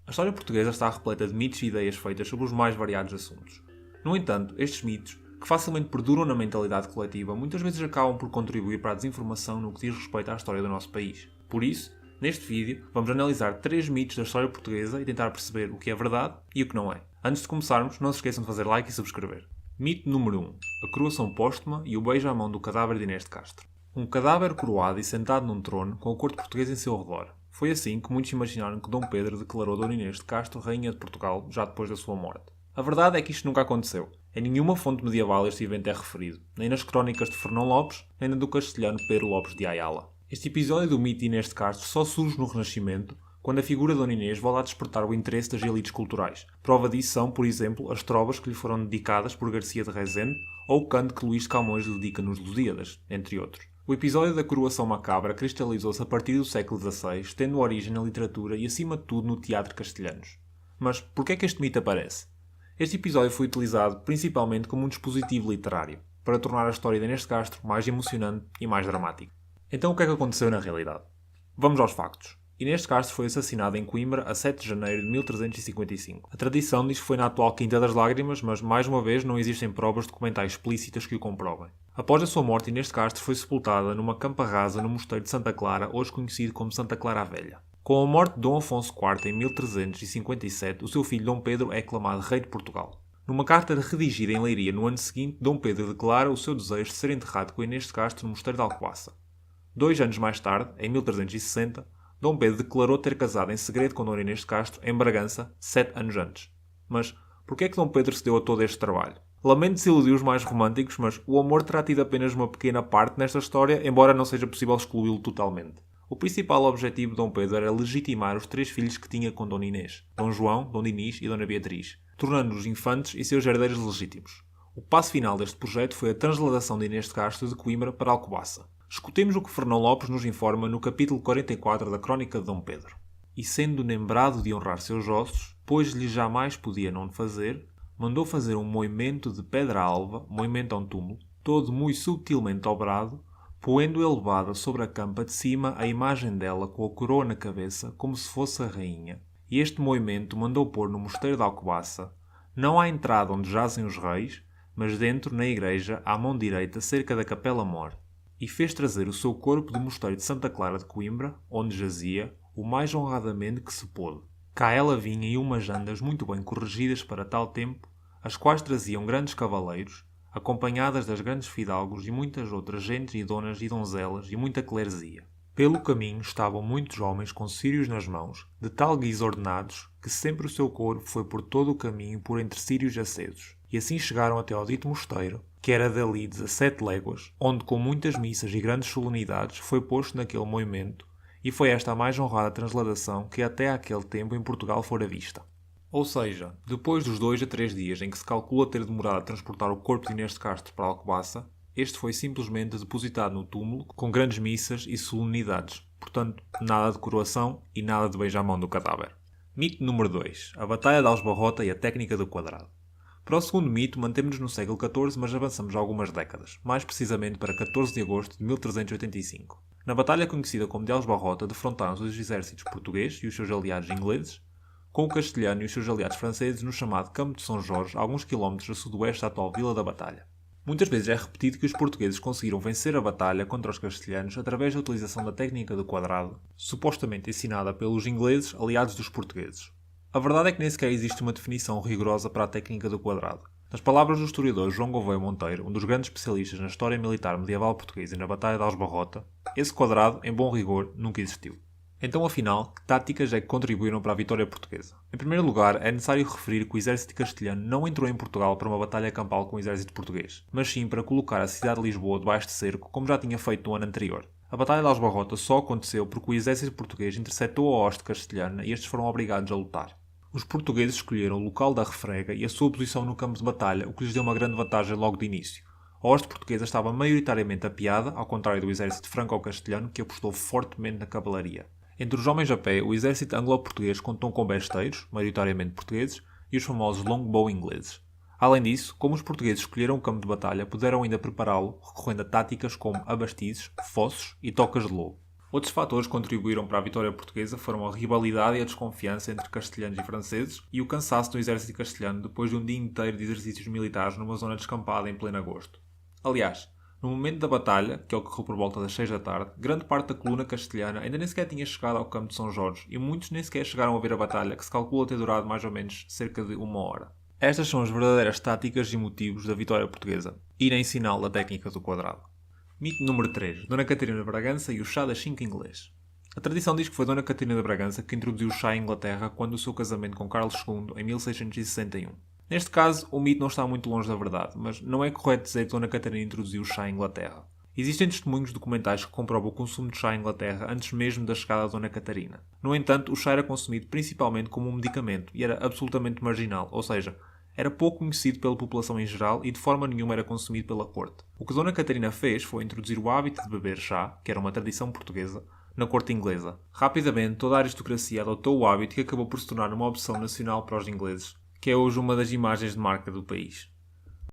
A história portuguesa está repleta de mitos e ideias feitas sobre os mais variados assuntos. No entanto, estes mitos, que facilmente perduram na mentalidade coletiva, muitas vezes acabam por contribuir para a desinformação no que diz respeito à história do nosso país. Por isso, neste vídeo, vamos analisar 3 mitos da história portuguesa e tentar perceber o que é verdade e o que não é. Antes de começarmos, não se esqueçam de fazer like e subscrever. Mito número 1. A coroação póstuma e o beijo à mão do cadáver de Inês de Castro. Um cadáver coroado e sentado num trono, com a corte portuguesa em seu redor. Foi assim que muitos imaginaram que Dom Pedro declarou Dona Inês de Castro rainha de Portugal, já depois da sua morte. A verdade é que isto nunca aconteceu. Em nenhuma fonte medieval este evento é referido, nem nas crónicas de Fernão Lopes, nem na do castelhano Pedro Lopes de Ayala. Este episódio do mito de Inês de Castro só surge no Renascimento, quando a figura de Dona Inês volta a despertar o interesse das elites culturais. Prova disso são, por exemplo, as trovas que lhe foram dedicadas por Garcia de Rezende ou o canto que Luís de Camões lhe dedica nos Lusíadas, entre outros. O episódio da coroação macabra cristalizou-se a partir do século XVI, tendo origem na literatura e, acima de tudo, no teatro castelhanos. Mas por que é que este mito aparece? Este episódio foi utilizado principalmente como um dispositivo literário, para tornar a história de Inês de Castro mais emocionante e mais dramática. Então o que é que aconteceu na realidade? Vamos aos factos. Inês de Castro foi assassinada em Coimbra a 7 de janeiro de 1355. A tradição diz que foi na atual Quinta das Lágrimas, mas mais uma vez não existem provas documentais explícitas que o comprovem. Após a sua morte, Inês de Castro foi sepultada numa campa rasa no mosteiro de Santa Clara, hoje conhecido como Santa Clara a Velha. Com a morte de Dom Afonso IV em 1357, o seu filho Dom Pedro é aclamado rei de Portugal. Numa carta redigida em Leiria no ano seguinte, Dom Pedro declara o seu desejo de ser enterrado com Inês de Castro no mosteiro de Alcobaça. 2 anos mais tarde, em 1360, Dom Pedro declarou ter casado em segredo com Dona Inês de Castro em Bragança 7 anos antes. Mas porquê é que Dom Pedro se deu a todo este trabalho? Lamento desiludir os mais românticos, mas o amor terá tido apenas uma pequena parte nesta história, embora não seja possível excluí-lo totalmente. O principal objetivo de Dom Pedro era legitimar os 3 filhos que tinha com Dona Inês, Dom João, Dom Dinis e Dona Beatriz, tornando-os infantes e seus herdeiros legítimos. O passo final deste projeto foi a transladação de Inês de Castro de Coimbra para Alcobaça. Escutemos o que Fernão Lopes nos informa no capítulo 44 da Crónica de Dom Pedro. E sendo lembrado de honrar seus ossos, pois lhe jamais podia não fazer, mandou fazer um moimento de pedra alva, moimento a um túmulo, todo muito subtilmente obrado, poendo elevada sobre a campa de cima a imagem dela com a coroa na cabeça, como se fosse a rainha. E este moimento mandou pôr no mosteiro de Alcobaça, não à entrada onde jazem os reis, mas dentro, na igreja, à mão direita, cerca da capela mor. E fez trazer o seu corpo do mosteiro de Santa Clara de Coimbra, onde jazia, o mais honradamente que se pôde. Cá ela vinha em umas andas muito bem corrigidas para tal tempo, as quais traziam grandes cavaleiros, acompanhadas das grandes fidalgos e muitas outras gentes e donas e donzelas e muita cleresia. Pelo caminho estavam muitos homens com círios nas mãos, de tal guisa ordenados, que sempre o seu corpo foi por todo o caminho por entre círios acesos. E assim chegaram até ao dito mosteiro, que era dali 17 léguas, onde com muitas missas e grandes solenidades foi posto naquele moimento, e foi esta a mais honrada transladação que até àquele tempo em Portugal fora vista. Ou seja, depois dos 2 a 3 dias em que se calcula ter demorado a transportar o corpo de Inês de Castro para Alcobaça, este foi simplesmente depositado no túmulo com grandes missas e solenidades, portanto, nada de coroação e nada de beijo à mão do cadáver. Mito número 2. A Batalha de Aljubarrota e a técnica do quadrado. Para o segundo mito, mantemos-nos no século XIV, mas avançamos algumas décadas, mais precisamente para 14 de agosto de 1385. Na batalha conhecida como de Aljubarrota, defrontaram-se os exércitos português e os seus aliados ingleses, com o castelhano e os seus aliados franceses no chamado Campo de São Jorge, a alguns quilómetros a sudoeste da atual Vila da Batalha. Muitas vezes é repetido que os portugueses conseguiram vencer a batalha contra os castelhanos através da utilização da técnica do quadrado, supostamente ensinada pelos ingleses aliados dos portugueses. A verdade é que nem sequer existe uma definição rigorosa para a técnica do quadrado. Nas palavras do historiador João Gouveia Monteiro, um dos grandes especialistas na história militar medieval portuguesa e na Batalha de Aljubarrota, esse quadrado, em bom rigor, nunca existiu. Então, afinal, que táticas é que contribuíram para a vitória portuguesa? Em primeiro lugar, é necessário referir que o exército castelhano não entrou em Portugal para uma batalha campal com o exército português, mas sim para colocar a cidade de Lisboa debaixo de cerco, como já tinha feito no ano anterior. A Batalha de Aljubarrota só aconteceu porque o exército português interceptou a hoste castelhana e estes foram obrigados a lutar. Os portugueses escolheram o local da refrega e a sua posição no campo de batalha, o que lhes deu uma grande vantagem logo de início. A hoste portuguesa estava maioritariamente apiada, ao contrário do exército franco-castelhano, que apostou fortemente na cavalaria. Entre os homens a pé, o exército anglo-português contou com besteiros, maioritariamente portugueses, e os famosos longbow ingleses. Além disso, como os portugueses escolheram o campo de batalha, puderam ainda prepará-lo, recorrendo a táticas como abastizes, fossos e tocas de lobo. Outros fatores que contribuíram para a vitória portuguesa foram a rivalidade e a desconfiança entre castelhanos e franceses e o cansaço do exército castelhano depois de um dia inteiro de exercícios militares numa zona descampada em pleno agosto. Aliás, no momento da batalha, que ocorreu por volta das 6 da tarde, grande parte da coluna castelhana ainda nem sequer tinha chegado ao campo de São Jorge e muitos nem sequer chegaram a ver a batalha, que se calcula ter durado mais ou menos cerca de 1 hora. Estas são as verdadeiras táticas e motivos da vitória portuguesa, e nem sinal da técnica do quadrado. Mito número 3. Dona Catarina de Bragança e o chá das 5 inglês. A tradição diz que foi Dona Catarina de Bragança que introduziu o chá em Inglaterra quando o seu casamento com Carlos II em 1661. Neste caso, o mito não está muito longe da verdade, mas não é correto dizer que Dona Catarina introduziu o chá em Inglaterra. Existem testemunhos documentais que comprovam o consumo de chá em Inglaterra antes mesmo da chegada da Dona Catarina. No entanto, o chá era consumido principalmente como um medicamento e era absolutamente marginal, ou seja, era pouco conhecido pela população em geral e de forma nenhuma era consumido pela corte. O que Dona Catarina fez foi introduzir o hábito de beber chá, que era uma tradição portuguesa, na corte inglesa. Rapidamente, toda a aristocracia adotou o hábito que acabou por se tornar uma opção nacional para os ingleses, que é hoje uma das imagens de marca do país.